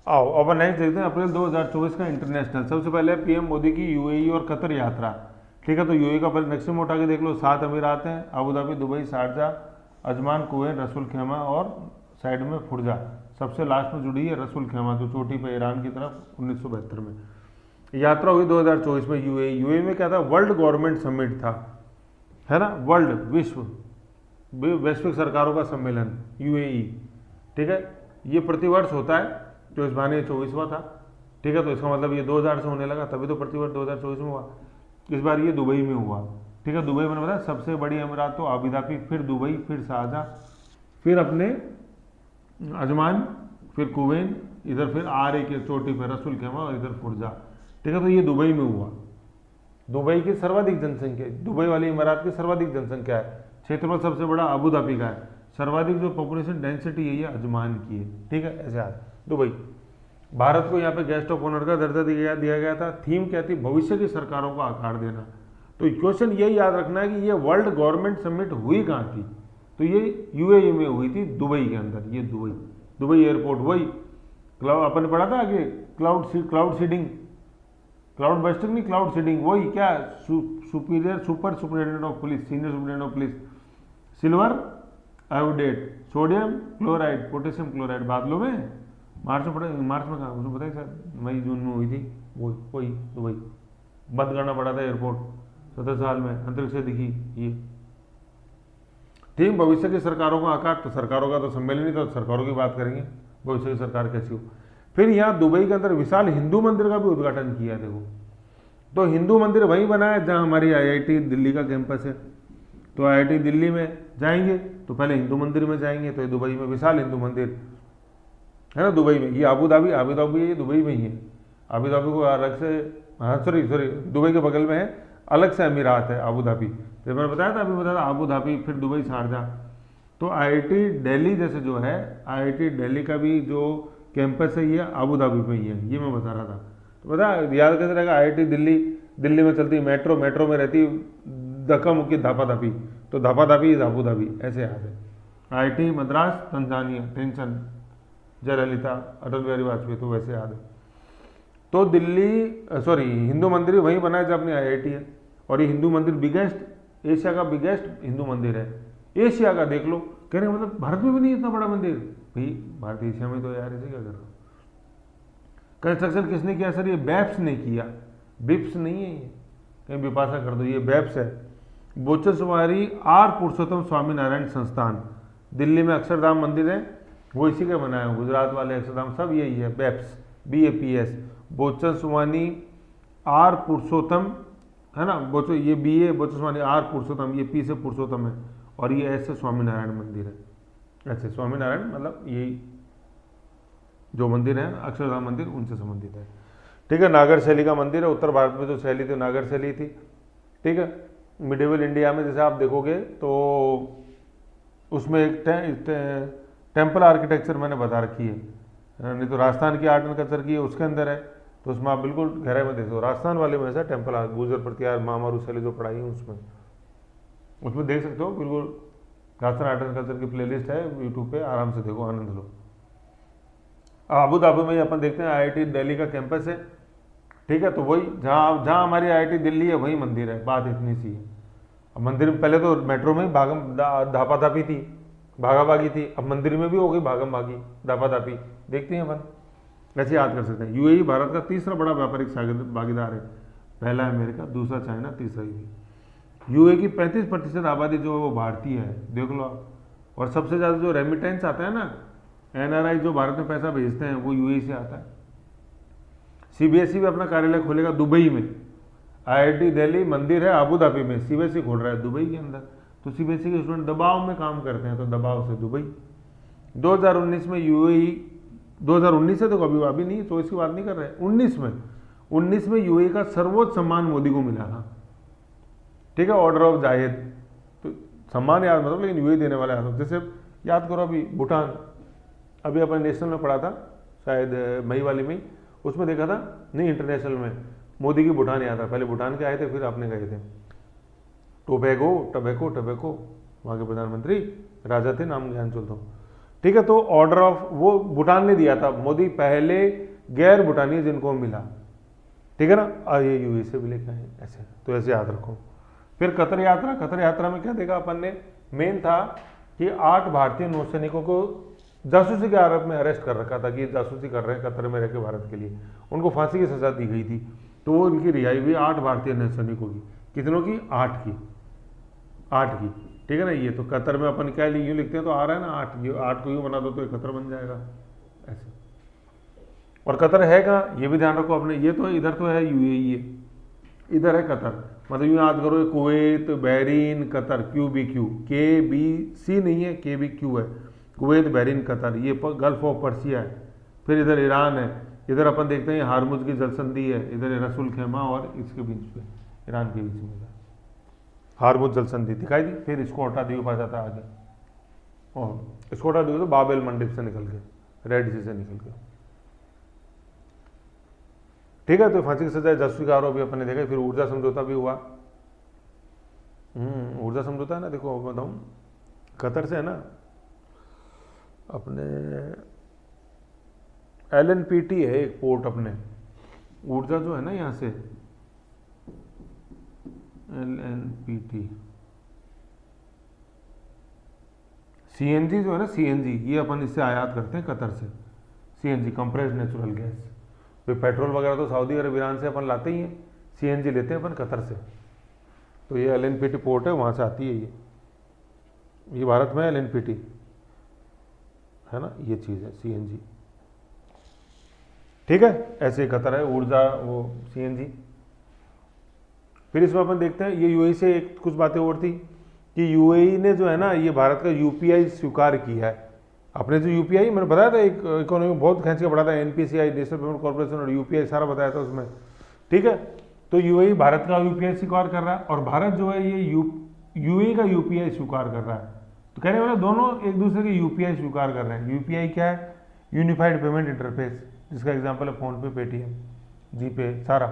आओ अब नेक्स्ट देखते हैं अप्रैल 2024 का इंटरनेशनल। सबसे पहले पीएम मोदी की यूएई और कतर यात्रा। ठीक है, तो यूएई का पहले नेक्स्ट में उठा के देख लो, 7 अमीरात हैं, Abu Dhabi, Dubai, Sharjah, Ajman, Kuwait, रसूल खेमा और साइड में फुरजा। सबसे लास्ट में जुड़ी है रसूल खेमा, जो चोटी पे ईरान की तरफ 1972 में। यात्रा हुई 2024 में यूएई। यूएई में क्या था, वर्ल्ड गवर्नमेंट समिट था, है ना, वर्ल्ड वैश्विक सरकारों का सम्मेलन यूएई। ठीक है, ये प्रतिवर्ष होता है, तो इस बार ये 24वां था। ठीक है, तो इसका मतलब ये 2000 से होने लगा, तभी तो प्रतिवर्ष 2024 में हुआ। इस बार ये दुबई में हुआ। ठीक है, दुबई मैंने बताया सबसे बड़ी अमीरात तो अबू धाबी, फिर दुबई, फिर शारजा, फिर अपने अजमान, फिर कुवैत, इधर फिर आर ए की चोटी पर रसूल खेमा और इधर फुरजा। ठीक है, तो ये दुबई में हुआ। दुबई की सर्वाधिक जनसंख्या, दुबई वाली इमारात की सर्वाधिक जनसंख्या है। क्षेत्रफल सबसे बड़ा अबू धाबी का है। सर्वाधिक जो पॉपुलेशन डेंसिटी है ये अजमान की है। ठीक है, ऐसे यार दुबई। भारत को यहाँ पे गेस्ट ऑफ ऑनर का दर्जा दिया गया था। थीम क्या थी, भविष्य की सरकारों को आकार देना। तो क्वेश्चन यही याद रखना है कि ये वर्ल्ड गवर्नमेंट समिट हुई कहाँ थी, तो ये यूएई में हुई थी, दुबई के अंदर। ये दुबई एयरपोर्ट, वही क्लाउड अपन ने पढ़ा था आगे, क्लाउड सीडिंग, क्लाउड बस्टिंग नहीं, क्लाउड सीडिंग, वही क्या, super superintendent of police, senior superintendent of police, silver iodate, sodium chloride, potassium chloride, बादलों में मार्च में पड़े, मार्च में कहा मुझे पता है सर, मई जून में हुई थी। वही दुबई बंद करना पड़ा था एयरपोर्ट 17 साल में, अंतरिक्ष से दिखी ये। थीम भविष्य की सरकारों का आकार, तो सरकारों का तो सम्मेलन ही था, तो सरकारों की बात करेंगे, भविष्य की सरकार कैसी हो। फिर यहाँ दुबई के अंदर विशाल हिंदू मंदिर का भी उद्घाटन किया। देखो, तो हिंदू मंदिर वहीं बना है जहाँ हमारी आईआईटी दिल्ली का कैंपस है। तो आईआईटी दिल्ली में जाएंगे तो पहले हिंदू मंदिर में जाएंगे, तो ये दुबई में विशाल हिंदू मंदिर है ना, दुबई में। ये अबू धाबी ये दुबई में ही है। अबू धाबी को अलग से, हाँ सॉरी दुबई के बगल में है, अलग से अमीरात है अबू धाबी। तो मैंने बताया था, अभी बताया था अबू धाबी, फिर दुबई, शारजा। तो आईआईटी दिल्ली जैसे जो है, आईआईटी दिल्ली का भी जो कैंपस है ये अबू धाबी में ही है, ये मैं बता रहा था। तो बता याद कैसे रहेगा, आईआईटी दिल्ली, दिल्ली में चलती मेट्रो, मेट्रो में रहती धक्का मुक्की धापा धापी, तो धापा धापी अबू धाबी, ऐसे याद है। IIT Madras Tanzania, tension Jayalalithaa, Atal Bihari Vajpayee, तो वैसे याद है। तो दिल्ली सॉरी हिंदू मंदिर वहीं बना है जब अपनी आईआईटी है। और ये हिंदू मंदिर बिगेस्ट, एशिया का बिगेस्ट हिंदू मंदिर है, एशिया का। देख लो, कह रहे मतलब भारत में भी नहीं इतना बड़ा मंदिर भाई, भारत एशिया में, तो यार इसे क्या कर रहा हो। कंस्ट्रक्शन किसने किया सर, ये बैप्स ने किया, बिप्स नहीं है ये, कहीं बिपाशा कर दो, ये बैप्स है। बोचसवारी आर पुरुषोत्तम स्वामीनारायण संस्थान, दिल्ली में अक्षरधाम मंदिर है, वो इसी का बनाया है, गुजरात वाले अक्षरधाम सब यही है, बैप्स, BAPS, बोचस्वानी आर पुरुषोत्तम, है ना, ये BA बोचस्वानी आर पुरुषोत्तम, ये P से पुरुषोत्तम है, और ये S से स्वामीनारायण मंदिर है। ऐसे स्वामीनारायण मतलब यही जो मंदिर है अक्षरधाम मंदिर, उनसे संबंधित है। ठीक है, नागर शैली का मंदिर है। उत्तर भारत में जो शैली थी नागर शैली थी। ठीक है, मिडिवल इंडिया में जैसे आप देखोगे तो उसमें एक टेम्पल आर्किटेक्चर मैंने बता रखी है, नहीं तो राजस्थान की आर्ट एंड कल्चर की उसके अंदर है, तो उसमें आप बिल्कुल गहराई में देखो। राजस्थान वाले में ऐसा टेम्पल गुजर प्रतिहार महामारू शैली जो पढ़ाई है उसमें देख सकते हो, बिल्कुल राजस्थान आर्ट एंड कल्चर की प्लेलिस्ट है यूट्यूब पे, आराम से देखो, आनंद लो। अबू धाबी में अपन देखते हैं आईआईटी दिल्ली का कैंपस है। ठीक है, तो वही जहाँ हमारी आईआईटी दिल्ली है वही मंदिर है, बात इतनी सी है। अब मंदिर में पहले तो मेट्रो में धापा धापी थी, भागा भागी थी, अब मंदिर में भी हो गई भागम भागी, धापा धापी, देखते हैं अपन, ऐसे याद कर सकते हैं। यूएई भारत का तीसरा बड़ा व्यापारिक भागीदार है, पहला है अमेरिका, दूसरा चाइना, तीसरा यूएई। यूएई की 35% आबादी जो है वो भारतीय है, देख लो आप। और सबसे ज़्यादा जो रेमिटेंस आता है ना, NRI जो भारत में पैसा भेजते हैं, वो यूएई से आता है। CBSE भी अपना कार्यालय खोलेगा दुबई में। आईआईटी दिल्ली मंदिर है अबू धाबी में, CBSE खोल रहा है दुबई के अंदर। तो CBSE के स्टूडेंट दबाव में काम करते हैं, तो दबाव से दुबई। 2019 में यूएई, 2019 है, तो अभी नहीं, तो इसकी बात नहीं कर रहे हैं, 19 में यूएई का सर्वोच्च सम्मान मोदी को मिला था। ठीक है, ऑर्डर ऑफ जायद, तो सम्मान याद मतलब, लेकिन यूएई देने वाला याद। जैसे याद करो अभी भूटान, अभी अपन नेशनल में पढ़ा था शायद मई वाली में, उसमें देखा था, नहीं इंटरनेशनल में, मोदी की भूटान याद था। पहले भूटान के आए थे, फिर आपने गए थे। टोबैको वहाँ के प्रधानमंत्री राजा थे, नाम ज्ञान चलता हूँ। ठीक है, तो ऑर्डर ऑफ वो भूटान ने दिया था, मोदी पहले गैर भूटानी जिनको मिला, ठीक है ना, ये यूएई से भी लेके आए ऐसे, तो ऐसे याद रखो। फिर कतर यात्रा, कतर यात्रा में क्या देखा अपन ने, मेन था कि 8 भारतीय नौसैनिकों को जासूसी के आरोप में अरेस्ट कर रखा था कि ये जासूसी कर रहे हैं कतर में रहकर भारत के लिए, उनको फांसी की सजा दी गई थी, तो वो इनकी रिहाई हुई 8 भारतीय नौसैनिकों की, कितनों की, 8 की, 8 की, ठीक है ना। ये तो कतर में अपन क्या यूँ लिखते हैं तो आ रहा है ना 8, 8 को यूँ बना दो तो ये कतर बन जाएगा ऐसे। और कतर है कहाँ, ये भी ध्यान रखो अपने, ये तो इधर तो है यूएई है, इधर है कतर, मतलब यूँ याद करो, Kuwait, Bahrain, Qatar, QBQ, KBC नहीं है, KBQ है, कुवैत, बहरीन, कतर, ये गल्फ ऑफ पर्सिया है। फिर इधर ईरान है, इधर अपन देखते हैं हारमुज की जलसंधि है, इधर रसूल खेमा और इसके बीच पे ईरान के बीच में हारमुज जलसंधि दिखाई दी। फिर स्कोटा द्वीप आ जाता है आगे, और स्कोटा द्वीप तो बाबेल मंडप से निकल के, रेड सी से निकल के, ठीक है। तो फांसी की सजा, जासूसी का आरोप भी अपन ने देखा। फिर ऊर्जा समझौता भी हुआ, ऊर्जा समझौता है ना, देखो बताऊं, कतर से है ना अपने LNPT है एक पोर्ट अपने, ऊर्जा जो है ना यहाँ से LNPT, CNG जो है ना, CNG ये अपन इससे आयात करते हैं कतर से, CNG कंप्रेस्ड नेचुरल गैस। फिर पेट्रोल वगैरह तो सऊदी अरब, ईरान से अपन लाते ही हैं, CNG लेते हैं अपन कतर से। तो ये LNPT पोर्ट है, वहाँ से आती है ये भारत में LNPT है ना, ये चीज़ है CNG, ठीक है। ऐसे कतर है ऊर्जा, वो CNG। फिर इसमें अपन देखते हैं, ये यूएई से एक कुछ बातें और थी कि यूएई ने जो है ना, ये भारत का UPI स्वीकार किया है। आपने जो UPI मैंने बताया था, एक इकोनॉमी बहुत खींच के पढ़ा था, NPCI, नेशनल पेमेंट कॉर्पोरेशन, और UPI सारा बताया था उसमें, ठीक है। तो यूएई भारत का UPI स्वीकार कर रहा है, और भारत जो है ये यूएई का UPI स्वीकार कर रहा है। तो कहने वाला दोनों एक दूसरे के UPI स्वीकार कर रहे हैं। UPI क्या है, यूनिफाइड पेमेंट इंटरफेस, जिसका एग्जाम्पल है फोन पे, पेटीएम, जीपे, सारा,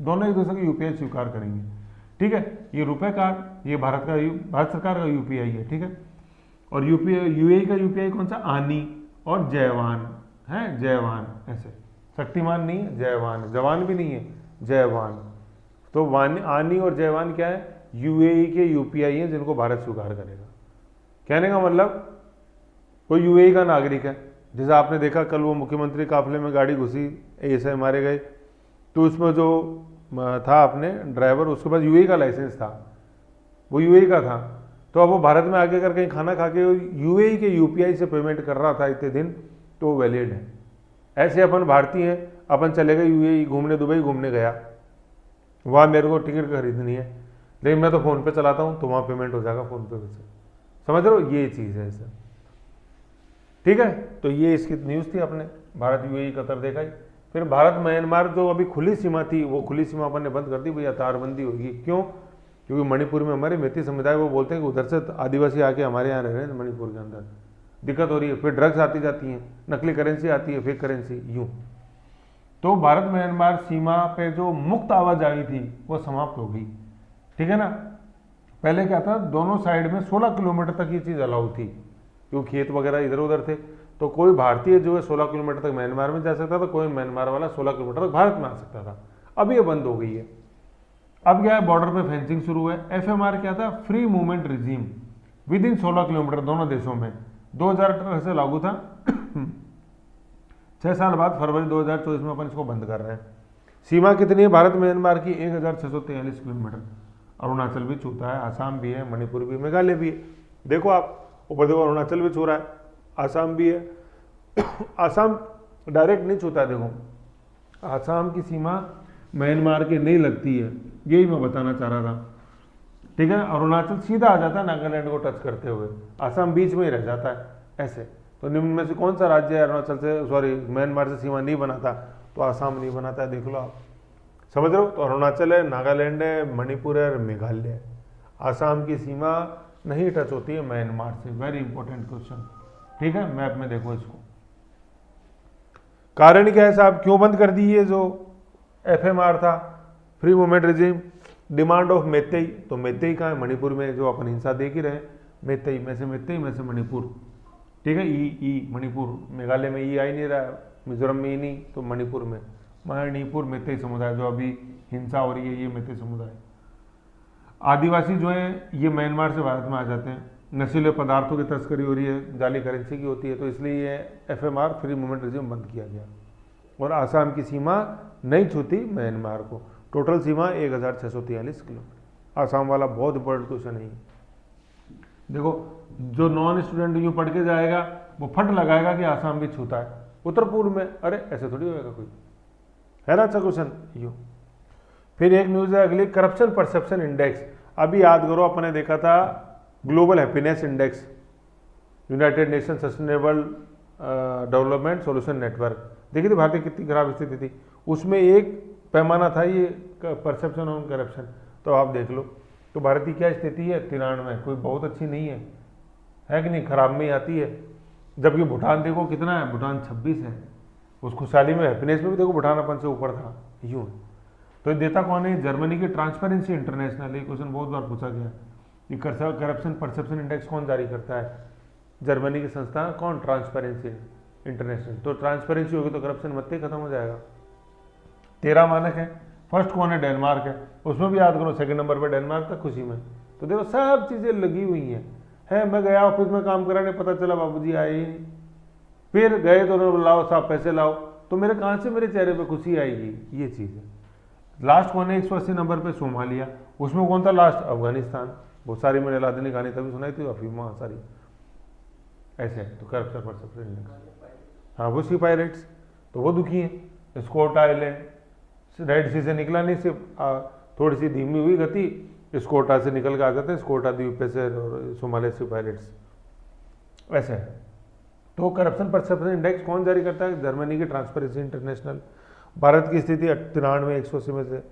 दोनों एक दूसरे के UPI स्वीकार करेंगे, ठीक है। ये रुपए कार्ड, ये भारत सरकार का UPI है, ठीक है। और यूएई का UPI कौन सा, आनी और जयवान है, जयवान ऐसे, शक्तिमान नहीं है, जयवान, जवान भी नहीं है, जयवान। तो आनी और जयवान क्या है, यूएई के UPI हैं जिनको भारत स्वीकार करेगा। कहने का मतलब कोई यूएई का नागरिक है, जैसे आपने देखा कल वो मुख्यमंत्री काफिले में गाड़ी घुसी, ऐसे मारे गए, तो उसमें जो था अपने ड्राइवर, उसके पास यूएई का लाइसेंस था, वो यूएई का था, तो अब वो भारत में आगे कर कहीं खाना खा के यूएई के UPI से पेमेंट कर रहा था इतने दिन, तो वो वैलिड है। ऐसे अपन भारतीय हैं, अपन चले गए यूएई घूमने, दुबई घूमने गया, वहाँ मेरे को टिकट खरीदनी है, लेकिन मैं तो फ़ोन पे चलाता हूँ, तो वहाँ पेमेंट हो जाएगा फ़ोन पे से, समझ रहे हो, ये चीज़ है सर, ठीक है। तो ये इसकी न्यूज़ थी, अपने भारत यूएई कतर देखा ही। फिर भारत म्यांमार जो अभी खुली सीमा थी, वो खुली सीमा अपन ने बंद कर दी, भैया तारबंदी होगी। क्यों, क्योंकि मणिपुर में हमारे मेती समुदाय, वो बोलते हैं कि उधर से आदिवासी आके हमारे यहाँ रह रहे हैं, मणिपुर के अंदर दिक्कत हो रही है। फिर ड्रग्स आती जाती हैं, नकली करेंसी आती है, फेक करेंसी, यूँ। तो भारत म्यांमार सीमा पे जो मुक्त आवाजाही थी वो समाप्त हो गई, ठीक है ना। पहले क्या था, दोनों साइड में 16 किलोमीटर तक ये चीज़ अलाउ थी, क्योंकि खेत वगैरह इधर उधर थे, तो कोई भारतीय जो है 16 किलोमीटर तक म्यांमार में जा सकता था, कोई म्यांमार वाला 16 किलोमीटर तक भारत में आ सकता था। अब ये बंद हो गई है। अब क्या है, बॉर्डर पे फेंसिंग शुरू है। FMR क्या था, free movement regime with in 16 kilometre दोनों देशों में, 2018 से लागू था। 6 साल बाद फरवरी 2024 में अपन इसको बंद कर रहे हैं। सीमा कितनी है भारत म्यांमार की, 1643 किलोमीटर। अरुणाचल भी छूता है, आसाम भी है, मणिपुर भी, मेघालय भी है। देखो आप ऊपर देखो, अरुणाचल भी छू रहा है, आसाम भी है। आसाम डायरेक्ट नहीं छूता है, देखो आसाम की सीमा म्यांमार के नहीं लगती है, यही मैं बताना चाह रहा था, ठीक है। अरुणाचल सीधा आ जाता है नागालैंड को टच करते हुए, आसाम बीच में ही रह जाता है ऐसे। तो निम्न में से कौन सा राज्य है अरुणाचल से, सॉरी म्यांमार से सीमा नहीं बनाता, तो आसाम नहीं बनाता है, देख लो आप, समझ रहे हो। तो अरुणाचल है, नागालैंड है, मणिपुर है और मेघालय है। आसाम की सीमा नहीं टच होती है म्यांमार से, वेरी इंपॉर्टेंट क्वेश्चन, ठीक है। मैप में देखो इसको। कारण क्या है साहब, क्यों बंद कर दी ये जो FMR था, free movement regime, demand of Meitei. तो मेतेई कहाँ है, मणिपुर में, जो अपन हिंसा देख ही रहे, मेतेई में से मणिपुर, ठीक है। ई मणिपुर, मेघालय में ई आ ही नहीं रहा है, मिजोरम में ही नहीं, तो मणिपुर में मणिपुर मैतेई समुदाय जो अभी हिंसा हो रही है, ये मैतेई समुदाय। आदिवासी जो है ये म्यांमार से भारत में आ जाते हैं, नशीले पदार्थों की तस्करी हो रही है, जाली करेंसी की होती है, तो इसलिए ये FMR फ्री मूवमेंट रिज्यूम बंद किया गया। और आसाम की सीमा नहीं छूती म्यांमार को, टोटल सीमा 1643 किलोमीटर। आसाम वाला बहुत इंपॉर्टेंट क्वेश्चन है। देखो जो नॉन स्टूडेंट यूँ पढ़ के जाएगा वो फट लगाएगा कि आसाम भी छूता है उत्तर पूर्व में, अरे ऐसे थोड़ी होएगा कोई, है ना। अच्छा क्वेश्चन यो। फिर एक न्यूज़ है अगली, करप्शन परसेप्शन इंडेक्स। अभी याद करो अपने देखा था global happiness index, United nation sustainable development solution network. देखिए थी भारतीय कितनी खराब स्थिति थी, उसमें एक पैमाना था ये परसेप्शन ऑन करप्शन। तो आप देख लो तो भारत की क्या स्थिति है, 93, कोई बहुत अच्छी नहीं है कि नहीं, खराब में ही आती है। जबकि भूटान देखो कितना है, भूटान 26 है, उस खुशहाली में हैप्पीनेस में भी देखो भूटान अपन से ऊपर था, यूँ। तो ये देता कौन है, जर्मनी की ट्रांसपेरेंसी इंटरनेशनल। ये क्वेश्चन बहुत बार पूछा गया कि करप्शन परसेप्शन इंडेक्स कौन जारी करता है, जर्मनी की संस्था कौन, ट्रांसपेरेंसी इंटरनेशनल। तो ट्रांसपेरेंसी होगी तो करप्शन मत ही खत्म हो जाएगा। 13 मानक है, फर्स्ट कौन है, डेनमार्क है, उसमें भी याद करो सेकंड नंबर पे डेनमार्क था खुशी में। तो देखो सब चीज़ें लगी हुई हैं। मैं गया ऑफिस में काम कराने, पता चला बाबूजी आए ही नहीं, फिर गए तो उन्होंने लाओ साहब पैसे लाओ, तो मेरे कहाँ से मेरे चेहरे पे खुशी आएगी, ये चीज़ है। लास्ट कौन है 180 नंबर पे, सोमालिया। उसमें कौन था लास्ट, अफगानिस्तान। बहुत सारी मैंने लादनी कहानी तभी सुनाई थी, अफीमा सारी ऐसे है। तो करप्शन परसेप्शन इंडेक्स, हाँ वो सी पायरेट्स, तो वो दुखी हैं। स्कॉट आइलैंड रेड सी से निकला नहीं, सिर्फ थोड़ी सी धीमी हुई गति, स्कोटा से निकल के आ जाते हैं, स्कोटा द्वीप पे से, और सोमालिया सी पायरेट्स ऐसे है। तो करप्शन परसेप्शन इंडेक्स कौन जारी करता है, जर्मनी की ट्रांसपेरेंसी इंटरनेशनल। भारत की स्थिति 93 180 में से,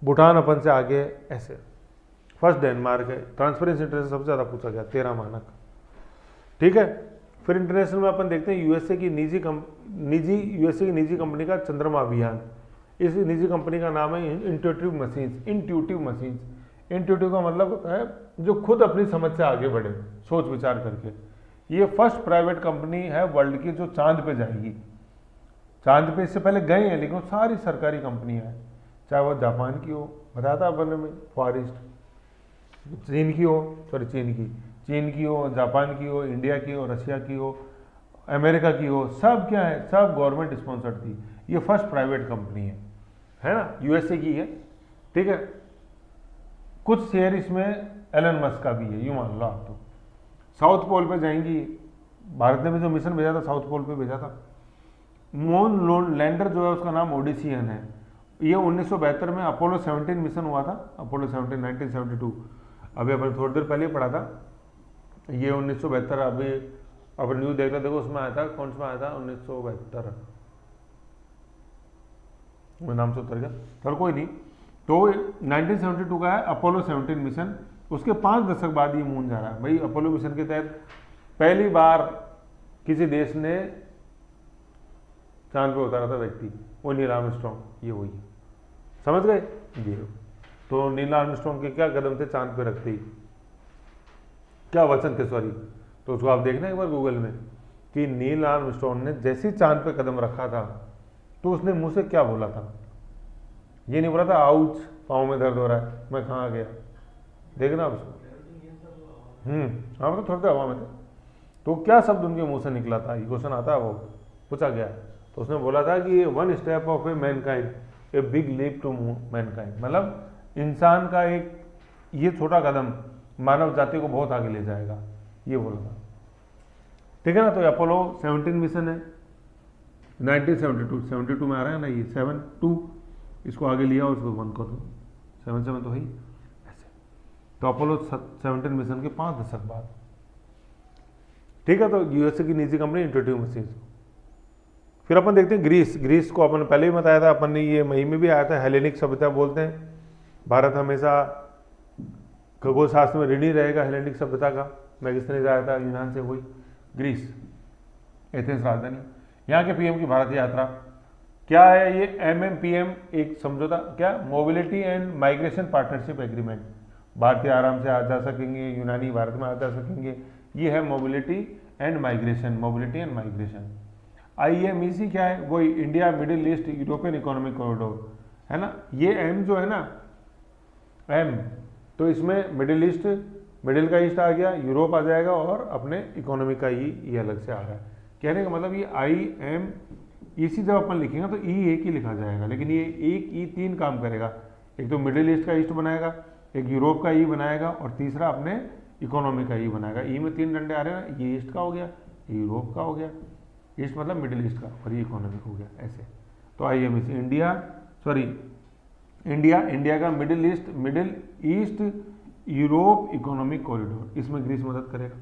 भूटान अपन से आगे ऐसे। फर्स्ट डेनमार्क है, ट्रांसपेरेंसी इंटरनेशनल सबसे ज़्यादा पूछा गया 13 मानक, ठीक है। फिर इंटरनेशनल में अपन देखते हैं यूएसए की निजी कंपनी का चंद्रमा अभियान। इस निजी कंपनी का नाम है इंट्यूटिव मशीन्स। इंट्यूटिव का मतलब होता है जो खुद अपनी समझ से आगे बढ़े, सोच विचार करके। ये फर्स्ट प्राइवेट कंपनी है वर्ल्ड की जो चांद पे जाएगी। चांद पे इससे पहले गए हैं, लेकिन सारी सरकारी कंपनियां हैं, चाहे वो जापान की हो, बताया था अपन में फॉरेस्ट, चीन की हो, जापान की हो, इंडिया की हो, रशिया की हो, अमेरिका की हो, सब क्या है, सब गवर्नमेंट स्पॉन्सर्ड थी। ये फर्स्ट प्राइवेट कंपनी है ना, यूएसए की है, ठीक है। कुछ शेयर इसमें एलन मस्क का भी है, यूँ मान लो आप। तो साउथ पोल पे जाएंगी, भारत ने भी जो मिशन भेजा था साउथ पोल पे भेजा था। मून लैंडर जो है उसका नाम ओडिसियन है। ये 1972 में अपोलो 17 मिशन हुआ था, अपोलो 17 1972। अभी अपन थोड़ी देर पहले पढ़ा था, ये 1972 अभी अपन न्यूज देख रहे देखो उसमें आया था, कौन सा आया था 1972, मैं नाम से उतर गया, पर कोई नहीं। तो 1972 का है अपोलो 17 मिशन। उसके 5 दशक बाद ये मून जा रहा है भाई। अपोलो मिशन के तहत पहली बार किसी देश ने चांद पे उतारा था व्यक्ति, वो नील आर्मस्ट्रॉन्ग, ये वही, समझ गए ये। तो नील आर्मस्ट्रॉन्ग के क्या कदम थे चांद पे रखते ही, क्या वचन थे, सॉरी। तो उसको आप देखना एक बार गूगल में कि नील आर्मस्ट्रॉन्ग ने जैसे चांद पे कदम रखा था तो उसने मुंह से क्या बोला था। ये नहीं बोला था आउच पाँव में दर्द हो रहा है, मैं कहाँ गया, देखना आप उसको। हाँ मतलब थोड़ा हवा में थे, तो क्या शब्द उनके मुंह से निकला था, ये क्वेश्चन आता है, वो पूछा गया। तो उसने बोला था कि one step of a mankind, a big leap to mankind, मतलब इंसान का एक ये छोटा कदम मानव जाति को बहुत आगे ले जाएगा, ये बोला था, ठीक है ना। तो अपोलो 17 मिशन है 1972 में आ रहा है ना, ये 72 इसको आगे लिया और उसको 1 कर दो, 77 तो है ही ऐसे। तो अपोलो 17 मिशन के 5 दशक बाद, ठीक है। तो यूएसए की निजी कंपनी इंट्यूटिव मशीन्स। फिर अपन देखते हैं ग्रीस को अपन पहले भी बताया था, अपन ने ये मई में भी आया था, हेलेनिक सभ्यता बोलते हैं। भारत हमेशा खगोल शास्त्र में ऋणी रहेगा हेलेनिक सभ्यता का। मैगस्थनीज आया था यूनान से, वही ग्रीस, एथेंस राजधानी। यहाँ के पीएम की भारत यात्रा क्या है, ये MMPM एक समझौता, क्या mobility and migration partnership agreement. भारतीय आराम से आ जा सकेंगे, यूनानी भारत में आ जा सकेंगे, ये है mobility and migration, mobility and migration. IMEC क्या है, वो India middle east European economic corridor है ना। ये एम जो है ना, एम, तो इसमें मिडिल ईस्ट, मिडिल का ईस्ट आ गया, यूरोप आ जाएगा और अपने इकोनॉमी का ये अलग से आ रहा है। कहने का मतलब ये IMEC जब अपन लिखेंगे तो ई एक ही लिखा जाएगा, लेकिन ये एक ई तीन काम करेगा। एक तो मिडिल ईस्ट का ईस्ट बनाएगा, एक यूरोप का ई बनाएगा और तीसरा अपने इकोनॉमी का ई बनाएगा। ई में तीन डंडे आ रहे हैं, ये ईस्ट का हो गया, ये यूरोप का हो गया, ईस्ट मतलब मिडिल ईस्ट का, और ये इकोनॉमिक हो गया ऐसे। तो IMEC इंडिया का Middle East Europe economic corridor, इसमें ग्रीस मदद करेगा।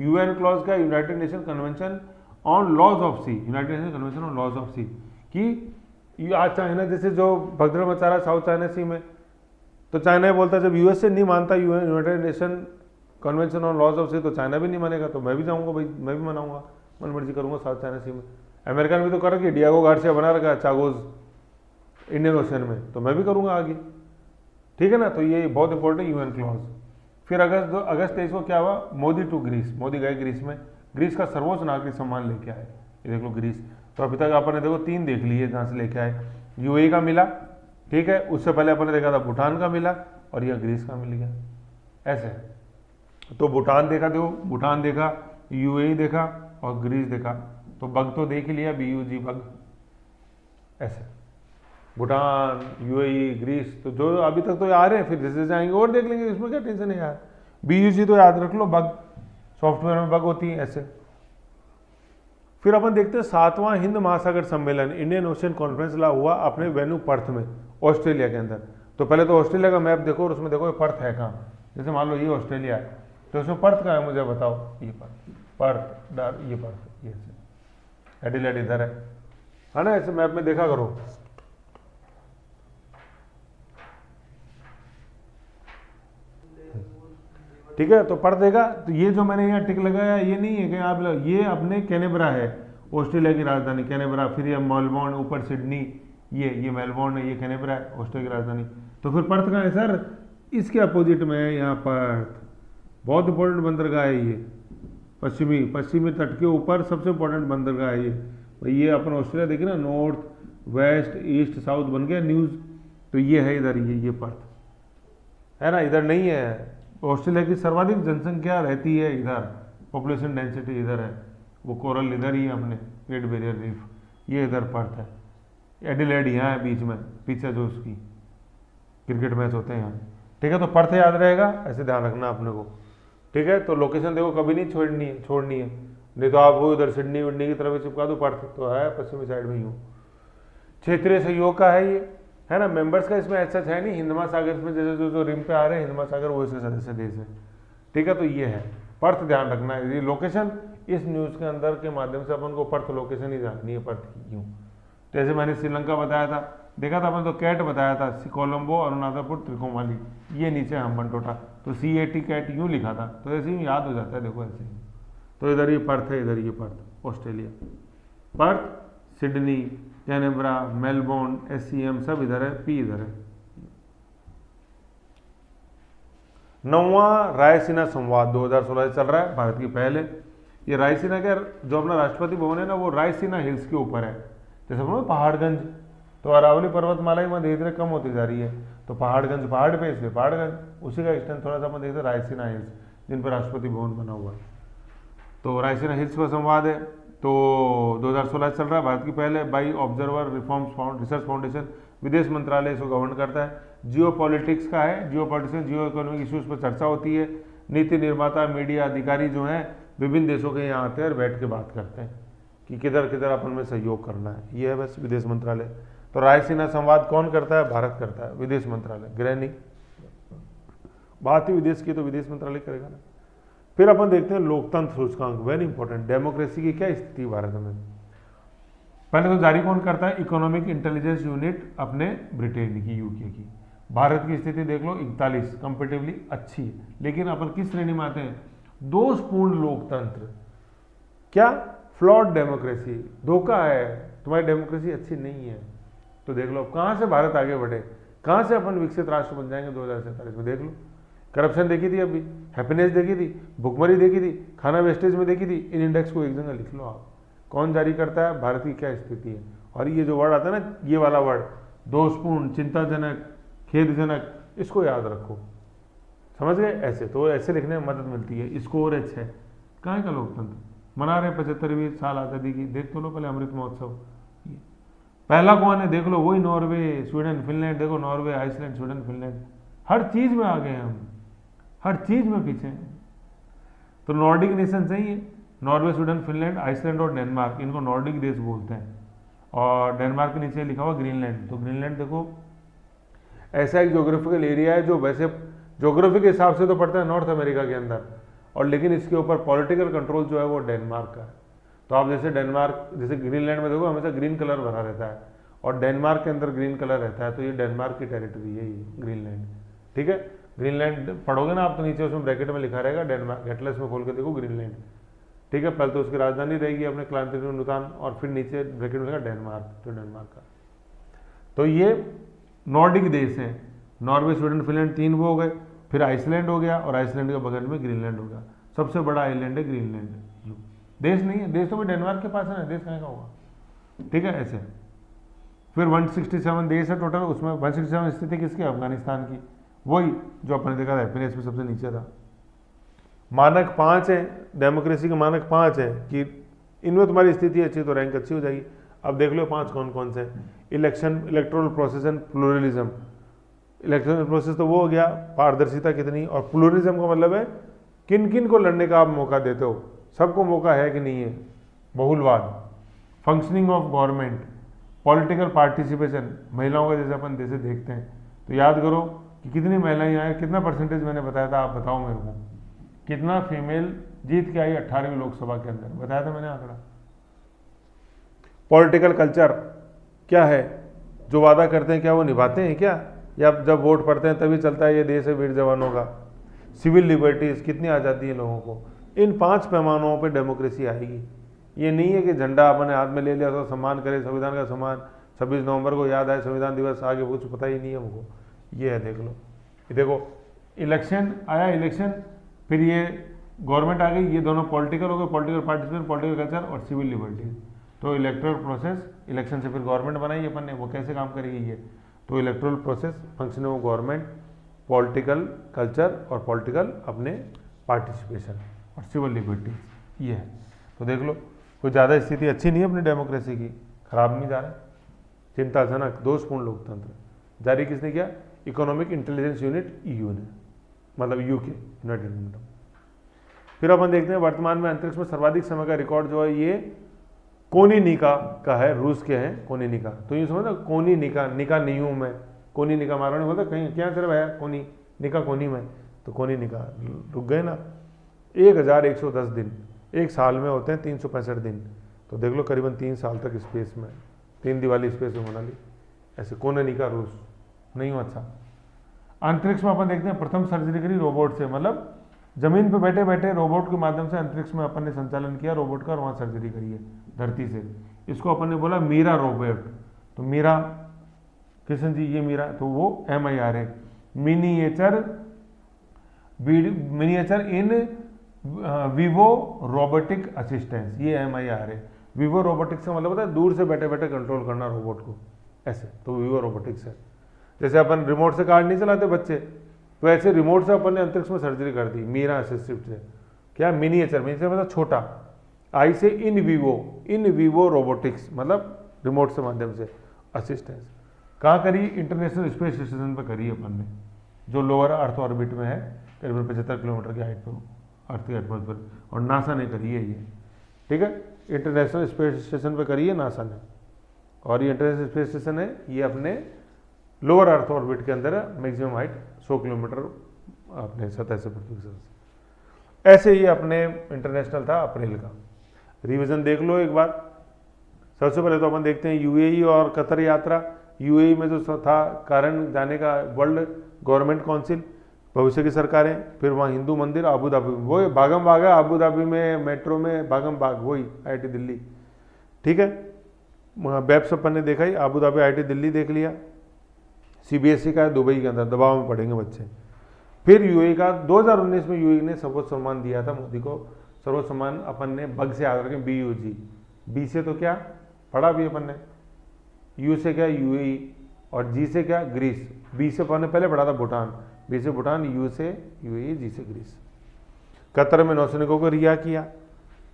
UN क्लॉज का United Nation convention on laws of sea, United Nation convention on laws of sea, कि आज चाइना जैसे जो भगदड़ मचा रहा है साउथ चाइना सी में, तो चाइना ये बोलता है जब USA नहीं मानता United Nation convention on laws of sea, तो चाइना भी नहीं मानेगा, तो मैं भी जाऊंगा भाई, मैं भी मनाऊंगा, मन मर्जी करूंगा साउथ चाइना सी में। अमेरिका ने भी तो कर रखी है, डियागो गार्सिया बना रखा है चागोज इंडियन ओशन में, तो मैं भी करूंगा आगे, ठीक है ना। तो ये बहुत इंपॉर्टेंट UN क्लॉज। फिर अगस्त 23 को क्या हुआ, मोदी टू ग्रीस, मोदी गए ग्रीस में, ग्रीस का सर्वोच्च नागरिक सम्मान लेके आए। ये देख लो ग्रीस, तो अभी तक अपन ने देखो 3 देख लिए जहाँ से लेके आए। UAE का मिला, ठीक है, उससे पहले अपन ने देखा था भूटान का मिला, और यह ग्रीस का मिल गया ऐसे। तो भूटान देखा, देखो भूटान देखा, UAE देखा और ग्रीस देखा, तो बग तो देख ही लिया, BUG बग ऐसे। भूटान, UAE, ग्रीस, तो जो अभी तक तो आ रहे हैं, फिर जैसे जाएंगे और देख लेंगे, इसमें क्या टेंशन है यार। BUG तो याद रख लो, बग सॉफ्टवेयर में बग होती है ऐसे। फिर अपन देखते हैं 7वां हिंद महासागर सम्मेलन, इंडियन ओशन कॉन्फ्रेंस ला हुआ अपने वेन्यू पर्थ में, ऑस्ट्रेलिया के अंदर। तो पहले तो ऑस्ट्रेलिया का मैप देखो और उसमें देखो ये पर्थ है कहाँ। जैसे मान लो ये ऑस्ट्रेलिया है, तो उसमें पर्थ कहाँ है मुझे बताओ, ये पर्थ ये पर्थ, ये एडिलेड इधर है ना, ऐसे मैप में देखा करो। ठीक है, तो पढ़ देगा। तो ये जो मैंने यहाँ टिक लगाया ये नहीं है कि आप ये अपने कैनबरा है, ऑस्ट्रेलिया की राजधानी कैनबरा, फिर ये मेलबोर्न, ऊपर सिडनी, ये मेलबोर्न है, ये कैनबरा है ऑस्ट्रेलिया की राजधानी। तो फिर पर्थ कहाँ है सर, इसके अपोजिट में है यहाँ पर्थ, बहुत इंपॉर्टेंट बंदरगाह है ये, पश्चिमी तट के ऊपर सबसे इंपॉर्टेंट बंदरगाह है ये। ये अपन ऑस्ट्रेलिया देखिए ना, नॉर्थ वेस्ट ईस्ट साउथ बन गया न्यूज़, तो ये है इधर, ये पर्थ है ना, इधर नहीं है। ऑस्ट्रेलिया की सर्वाधिक जनसंख्या रहती है इधर, पॉपुलेशन डेंसिटी इधर है, वो कोरल इधर ही है अपने ग्रेट बैरियर रीफ, ये इधर पर्थ है। एडिलेड यहाँ है बीच में, पीछे जो उसकी क्रिकेट मैच होते हैं यहाँ, ठीक है। तो पर्थ याद रहेगा, ऐसे ध्यान रखना अपने को, ठीक है। तो लोकेशन देखो कभी नहीं छोड़नी है, नहीं तो आप वो इधर सिडनी विडनी की तरफ चिपका दो, पर्थ तो है पश्चिमी साइड में ही हो। क्षेत्रीय सहयोग का है ये, है ना। मेंबर्स का इसमें ऐसा है नहीं, हिंद महासागर में जैसे जो रिम पे आ रहे हैं हिंद महासागर, वो इसके सदस्य देश है, ठीक है। तो ये है पर्थ, ध्यान रखना है ये लोकेशन। इस न्यूज़ के अंदर के माध्यम से अपन को पर्थ लोकेशन ही जाननी है, पर्थ की क्यों। जैसे मैंने श्रीलंका बताया था, देखा था अपन तो कैट बताया था, कोलंबो, अरुणाचलपुर, त्रिकोमाली, ये नीचे हम्बनटोटा, तो CAT कैट यूँ लिखा था, तो ऐसे ही याद हो जाता है, देखो ऐसे ही। तो इधर ये पर्थ है, इधर ये Perth Australia, Perth Sydney Canberra Melbourne SCM सब इधर है, P इधर है। 9वां रायसीना संवाद 2016 से चल रहा है, भारत की पहल है। ये रायसीना का जो अपना राष्ट्रपति भवन है ना, वो रायसीना हिल्स के ऊपर है। जैसे बोलो पहाड़गंज, तो अरावली पर्वतमाला में धीरे धीरे कम होती जा रही है, तो पहाड़गंज पहाड़ पे, इसलिए पहाड़गंज, उसी का एक्सटेंड थोड़ा सा अपन देखते हैं रायसीना हिल्स, जिन पर राष्ट्रपति भवन बना हुआ है। तो रायसीना हिल्स पर संवाद है, तो 2016 चल रहा है, भारत की पहले बाई ऑब्जर्वर रिसर्च फाउंडेशन, विदेश मंत्रालय इसको गवर्न करता है। जियो पॉलिटिक्स का है, जियो पॉलिटिक्स जियो इकोनॉमिक इश्यूज पर चर्चा होती है। नीति निर्माता मीडिया अधिकारी जो हैं विभिन्न देशों के यहाँ आते हैं और बैठ के बात करते हैं कि किधर किधर अपन में सहयोग करना है, ये है बस विदेश मंत्रालय। तो रायसीना संवाद कौन करता है, भारत करता है, विदेश मंत्रालय, गृह नहीं, बात ही विदेश की तो विदेश मंत्रालय करेगा ना। फिर अपन देखते हैं लोकतंत्र सूचकांक, वेरी इंपॉर्टेंट, डेमोक्रेसी की क्या स्थिति भारत में। पहले तो जारी कौन करता है, इकोनॉमिक इंटेलिजेंस यूनिट अपने ब्रिटेन की, यूके की। भारत की स्थिति देख लो 41, कंपेटिवली अच्छी है, लेकिन अपन किस श्रेणी में आते हैं, दोषपूर्ण लोकतंत्र, क्या फ्लॉड डेमोक्रेसी, धोखा है, तुम्हारी डेमोक्रेसी अच्छी नहीं है। तो देख लो कहाँ से भारत आगे बढ़े, कहाँ से अपन विकसित राष्ट्र बन जाएंगे 2047 में, देख लो करप्शन देखी थी अभी, हैप्पीनेस देखी थी, भुखमरी देखी थी, खाना वेस्टेज में देखी थी। इन इंडेक्स को एक जगह लिख लो आप, कौन जारी करता है, भारत की क्या स्थिति है। और ये जो वर्ड आता है ना, ये वाला वर्ड दोषपूर्ण, चिंताजनक, खेदजनक, इसको याद रखो, समझ गए। ऐसे तो ऐसे लिखने में मदद मिलती है। स्कोर है 6। कहाँ का लोकतंत्र मना रहे 75वीं साल आज़ादी की, देख तो लो पहले अमृत महोत्सव। पहला कौन है देख लो, वही नॉर्वे, स्वीडन, फिनलैंड। देखो नॉर्वे, आइसलैंड, स्वीडन, फिनलैंड, हर चीज़ में आगे हैं हम, हर चीज़ में पीछे हैं। तो नॉर्डिक नेशन सही है, नॉर्वे, स्वीडन, फिनलैंड, आइसलैंड और डेनमार्क, इनको नॉर्डिक देश बोलते हैं। और डेनमार्क के नीचे लिखा हुआ ग्रीनलैंड। तो ग्रीनलैंड देखो ऐसा एक ज्योग्राफिकल एरिया है जो वैसे ज्योग्राफी के हिसाब से तो पड़ता है नॉर्थ अमेरिका के अंदर, और लेकिन इसके ऊपर पॉलिटिकल कंट्रोल जो है वो डेनमार्क का है। तो आप जैसे डेनमार्क, जैसे ग्रीनलैंड में देखो हमेशा ग्रीन कलर भरा रहता है, और डेनमार्क के अंदर ग्रीन कलर रहता है, तो ये डेनमार्क की टेरिटरी है ये ग्रीनलैंड। ठीक है, ग्रीनलैंड पढ़ोगे ना आप तो नीचे उसमें ब्रैकेट में लिखा रहेगा डेनमार्क, एटलस में खोल के देखो ग्रीनलैंड। ठीक है, पहले तो उसकी राजधानी रहेगी अपने क्रांतिकारी नुतान, और फिर नीचे ब्रैकेट में लिखा डेनमार्क, तो डेनमार्क का। तो ये नॉर्डिक देश है, नॉर्वे, स्वीडन, फिनलैंड, 3 वो हो गए। फिर आइसलैंड हो गया, और आइसलैंड के बगल में ग्रीनलैंड हो गया। सबसे बड़ा आइलैंड है ग्रीनलैंड, देश नहीं है, देश तो भी डेनमार्क के पास है ना, देश कहाँ का होगा। ठीक है, ऐसे फिर 167 देश है टोटल, उसमें 167 स्थिति किसकी, अफगानिस्तान की, वही जो अपने देखा था हैप्पीनेस में सबसे नीचे था। मानक 5 है, डेमोक्रेसी के मानक 5 है कि इनमें तुम्हारी स्थिति अच्छी तो रैंक अच्छी हो जाएगी। अब देख लो 5 कौन कौन से। Election, electoral process and pluralism. Election process तो वो हो गया, पारदर्शिता कितनी, और प्लूरलिज्म का मतलब है किन किन को लड़ने का आप मौका देते हो, सबको मौका है कि नहीं है। बहुलवाद, functioning of government, political participation, महिलाओं का जैसे अपन जैसे देखते हैं, तो याद करो कि कितनी महिलाएं आए, कितना परसेंटेज मैंने बताया था, आप बताओ मेरे को, कितना फीमेल जीत के आई 18वीं लोकसभा के अंदर, बताया था मैंने आंकड़ा। पॉलिटिकल कल्चर क्या है, जो वादा करते हैं क्या वो निभाते हैं क्या, या जब वोट पड़ते हैं तभी चलता है ये देश है वीर जवानों का। सिविल लिबर्टीज, कितनी आज़ादी है लोगों को। इन 5 पैमानों पे डेमोक्रेसी आएगी। ये नहीं है कि झंडा अपने हाथ में ले लिया तो सम्मान करे, संविधान का सम्मान, 26 नवंबर को याद आए संविधान दिवस, आगे कुछ पता ही नहीं है हमको। ये है, देख लो, ये देखो इलेक्शन आया, इलेक्शन, फिर ये गवर्नमेंट आ गई, ये दोनों पॉलिटिकल हो गए, पॉलिटिकल पार्टिसिपेशन, पॉलिटिकल कल्चर और सिविल लिबर्टीज। तो इलेक्टोरल प्रोसेस, इलेक्शन से फिर गवर्नमेंट बनाई अपन ने, वो कैसे काम करेगी ये। तो electoral process, function of government, political culture और पॉलिटिकल अपने पार्टिसिपेशन और सिविल लिबर्टीज, ये है। तो देख लो कोई ज़्यादा स्थिति अच्छी नहीं है अपनी डेमोक्रेसी की, खराब नहीं जा रहा है। चिंताजनक, दोषपूर्ण लोकतंत्र। जारी किसने किया, इकोनॉमिक इंटेलिजेंस यूनिट, ईयू ने, मतलब यूके, यूनाइटेड किंगडम। फिर अपन देखते हैं वर्तमान में अंतरिक्ष में सर्वाधिक समय का रिकॉर्ड जो है ये कोनिनिका का है, रूस के हैं कोनिनिका। तो ये समझ ना, कोनिनिका, निका नियू में, कोनिनिका मारो नहीं बोलता कहीं, क्या सिर्फ है कोनी निका कोनी में, तो कोनिनिका रुक गए ना। 1110 दिन, एक साल में होते हैं 365 दिन। तो देख लो करीबन 3 साल तक स्पेस में, 3 दिवाली स्पेस में बना ली। ऐसे कोनिनिका रूस नहीं हो। अच्छा, अंतरिक्ष में अपन देखते हैं प्रथम सर्जरी करी रोबोट से, मतलब जमीन पे बैठे बैठे रोबोट के माध्यम से अंतरिक्ष में अपन ने संचालन किया रोबोट का, और वहाँ सर्जरी करी है धरती से। इसको अपन ने बोला मीरा रोबोट। तो मीरा किशन जी, ये मीरा, तो वो MIR है, miniature in vivo robotic assistance, ये MIR है। विवो रोबोटिक्स का मतलब होता है दूर से बैठे बैठे कंट्रोल करना रोबोट को, ऐसे, तो विवो रोबोटिक्स है। जैसे अपन रिमोट से कार नहीं चलाते बच्चे, तो ऐसे रिमोट से अपन ने अंतरिक्ष में सर्जरी कर दी मीरा असिस्टिव से। क्या, मिनिएचर, मिनिएचर मतलब छोटा, आई से इन विवो रोबोटिक्स मतलब रिमोट से माध्यम से असिस्टेंस। कहाँ करी, इंटरनेशनल स्पेस स्टेशन पर करी अपन ने, जो लोअर अर्थ ऑर्बिट में है, करीबन 75 किलोमीटर की हाइट पर अर्थ के एटमॉस्फेयर, और नासा ने करी है ये। ठीक है, इंटरनेशनल स्पेस स्टेशन पर करी है नासा ने, और ये इंटरनेशनल स्पेस स्टेशन है ये अपने लोअर अर्थ ऑर्बिट के अंदर है, मैक्सिमम हाइट 100 किलोमीटर अपने सतह से पृथ्वी से। ऐसे ही अपने इंटरनेशनल था अप्रैल का। रिवीजन देख लो एक बार। सबसे पहले तो अपन देखते हैं UAE और कतर यात्रा। UAE में जो था कारण जाने का, वर्ल्ड गवर्नमेंट काउंसिल, भविष्य की सरकारें। फिर वहाँ हिंदू मंदिर, आबू धाबी, वही भागम भाग है आबू धाबी में, मेट्रो में भागम भाग, वही IIT दिल्ली। ठीक है, वहाँ वेब्स अपन ने देखा ही, आबू धाबी IIT दिल्ली देख लिया। CBSE का है दुबई के अंदर, दबाव में पढ़ेंगे बच्चे। फिर यूएई का 2019 में यूएई ने सर्वोच्च सम्मान दिया था मोदी को, सर्वोच्च सम्मान अपन ने बग से याद रखें, BUG, बी से तो क्या पढ़ा भी अपन ने, यू से क्या यूएई, और जी से क्या ग्रीस, बी से अपन ने पहले पढ़ा था भूटान, बी से भूटान, यू से यूएई, जी से ग्रीस। कतर में नौसैनिकों को रिहा किया।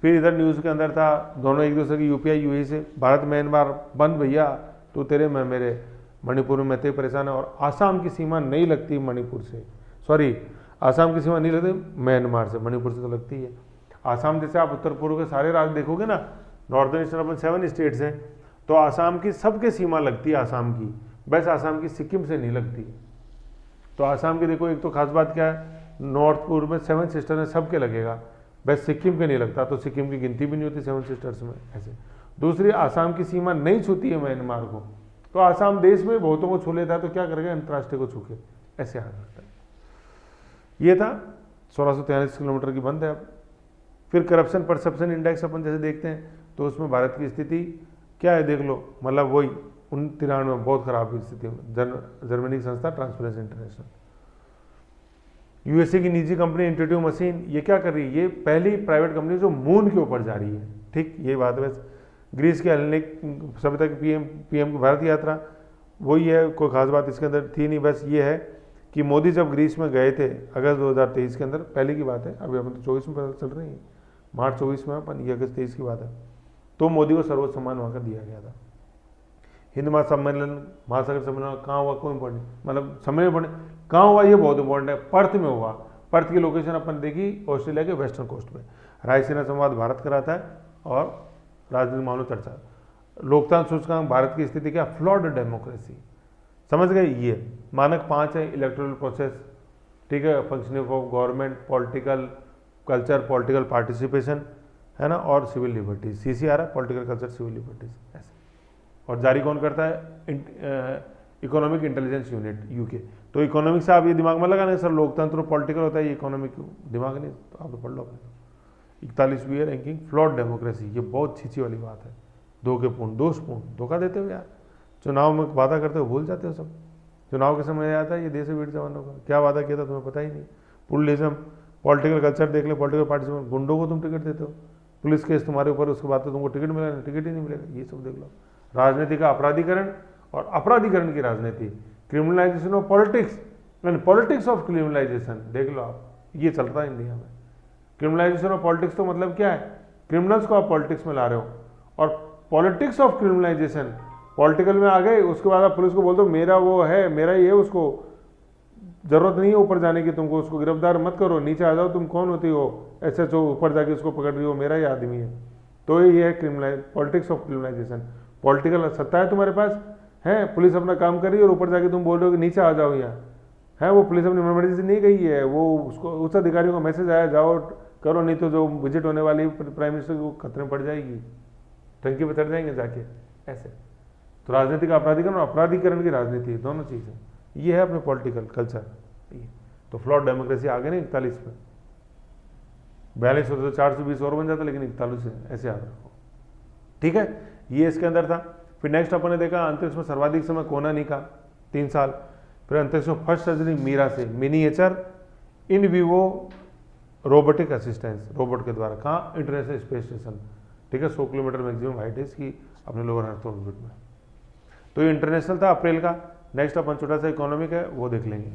फिर इधर न्यूज़ के अंदर था दोनों एक दूसरे की यूपीआई यूएई से, भारत म्यांमार बंद भैया, तू तेरे मैं मेरे, मणिपुर में ते परेशान है, और आसाम की सीमा नहीं लगती मणिपुर से, सॉरी आसाम की सीमा नहीं लगती म्यांमार से, मणिपुर से तो लगती है। आसाम जैसे आप उत्तर पूर्व के सारे राज्य देखोगे ना, नॉर्थन ईस्टर्न अपन 7 स्टेट्स हैं, तो आसाम की सबके सीमा लगती है आसाम की, बस आसाम की सिक्किम से नहीं लगती। तो आसाम की देखो एक तो खास बात क्या है, नॉर्थ पूर्व में 7 सिस्टर है, सबके लगेगा, बस सिक्किम के नहीं लगता, तो सिक्किम की गिनती भी नहीं होती 7 सिस्टर्स में ऐसे। दूसरी, आसाम की सीमा नहीं छूती है म्यांमार को, तो आसाम देश में बहुतों को छू लेता है, तो क्या करेगा अंतर्राष्ट्रीय को छूके, ऐसे हाल होता है। ये था 1643 किलोमीटर की बंद है। अब फिर करप्शन परसेप्शन इंडेक्स अपन जैसे देखते हैं, तो उसमें भारत की स्थिति क्या है देख लो, मतलब वही 93 में बहुत खराब स्थिति में, जर्मनी की संस्था ट्रांसपेरेंसी इंटरनेशनल। यूएसए की निजी कंपनी इंट्यूटिव मशीन, ये क्या कर रही है, ये पहली प्राइवेट कंपनी जो मून के ऊपर जा रही है, ठीक ये बात है। ग्रीस की हेलेनिक सभ्यता की पीएम की भारत यात्रा वही है, कोई खास बात इसके अंदर थी नहीं, बस ये है कि मोदी जब ग्रीस में गए थे अगस्त 2023 के अंदर, पहले की बात है, अभी अपन तो 24 में पता चल रही है, मार्च 24 में अपन, ये अगस्त 23 की बात है, तो मोदी को सर्वोच्च सम्मान वहाँ का दिया गया था। हिंद महासम्मेलन, महासागर सम्मेलन कहाँ हुआ, कोई इंपॉर्टेंट, मतलब सम्मेलन इंपॉर्टेंट कहाँ हुआ, ये बहुत इंपॉर्टेंट है, पर्थ में हुआ। पर्थ की लोकेशन अपन देखी ऑस्ट्रेलिया के वेस्टर्न कोस्ट में। रायसीना संवाद भारत कराता है, और राजनीतिक मामलों चर्चा, लोकतांत्रिक सूचकांक भारत की स्थिति क्या, फ्लॉड डेमोक्रेसी, समझ गए। ये मानक 5 है, इलेक्टोरल प्रोसेस, ठीक है, functioning of government, political culture, political participation, है ना, और सिविल लिबर्टीज, CCR है, पॉलिटिकल कल्चर सिविल लिबर्टीज ऐसे। और जारी कौन करता है, इकोनॉमिक इंटेलिजेंस यूनिट, यूके। तो इकोनॉमिक से आप ये दिमाग में लगाना सर लोकतंत्र पॉलिटिकल होता है, ये इकोनॉमिक दिमाग नहीं, तो आप तो पढ़ लो अपने। 41वीं रैंकिंग, फ्लॉड डेमोक्रेसी, ये बहुत छीछी वाली बात है, दोषपूर्ण, धोखा देते हो यार, चुनाव में वादा करते हो भूल जाते हो सब, चुनाव के समय आता है ये देश वीर जवानों का क्या वादा किया था तुम्हें पता ही नहीं। पुलिज्म, पॉलिटिकल कल्चर देख ले, पॉलिटिकल पार्टिसिपेंट, गुंडों को तुम टिकट देते हो, पुलिस केस तुम्हारे ऊपर, उसके बाद तो तुमको टिकट मिलेगा, टिकट ही नहीं मिलेगा, ये सब देख लो। राजनीति का अपराधीकरण और अपराधीकरण की राजनीति, criminalisation of politics and politics of criminalisation, देख लो आप, ये चलता है इंडिया में। क्रिमिनलाइजेशन ऑफ पॉलिटिक्स तो मतलब क्या है, क्रिमिनल्स को आप पॉलिटिक्स में ला रहे हो, और पॉलिटिक्स ऑफ क्रिमिनलाइजेशन, पॉलिटिकल में आ गए, उसके बाद आप पुलिस को बोल दो मेरा वो है, मेरा ये है, उसको जरूरत नहीं है ऊपर जाने की, तुमको उसको गिरफ्तार मत करो, नीचे आ जाओ, तुम कौन होती हो, SHO ऊपर जाके उसको पकड़ रही हो, मेरा ही आदमी है। तो ये है criminalise, politics of criminalisation, political सत्ता है तुम्हारे पास है, पुलिस अपना काम कर रही है, और ऊपर जाके तुम बोल रहे हो कि नीचे आ जाओ यहाँ है, वो पुलिस अपनी मर्जी से नहीं गई है, वो उसको उच्च अधिकारियों का मैसेज आया जाओ करो, नहीं तो जो विजिट होने वाली प्राइम मिनिस्टर को खतरे में पड़ जाएगी, टंकी पर चढ़ जाएंगे जाके ऐसे। तो राजनीति का अपराधीकरण और अपराधीकरण की राजनीति दोनों चीज़ें, ये है अपने पॉलिटिकल कल्चर। तो फ्लॉड डेमोक्रेसी आ गई ना 41 में, 42 होते तो 420 और बन जाता, लेकिन 41 है, ऐसे याद रखो, ठीक है। ये इसके अंदर था। फिर नेक्स्ट अपन ने देखा अंतरिक्ष में सर्वाधिक समय कोनानी का 3 साल। फिर अंतरिक्ष में फर्स्ट सर्जरी मीरा से, miniature in vivo robotic assistance, robot के द्वारा, कहाँ, इंटरनेशनल स्पेस स्टेशन, ठीक है, 100 किलोमीटर मैक्सिमम हाइट है इसकी अपने लोअर अर्थ ऑर्बिट में। तो ये इंटरनेशनल था अप्रैल का। नेक्स्ट अपन छोटा सा इकोनॉमिक है वो देख लेंगे।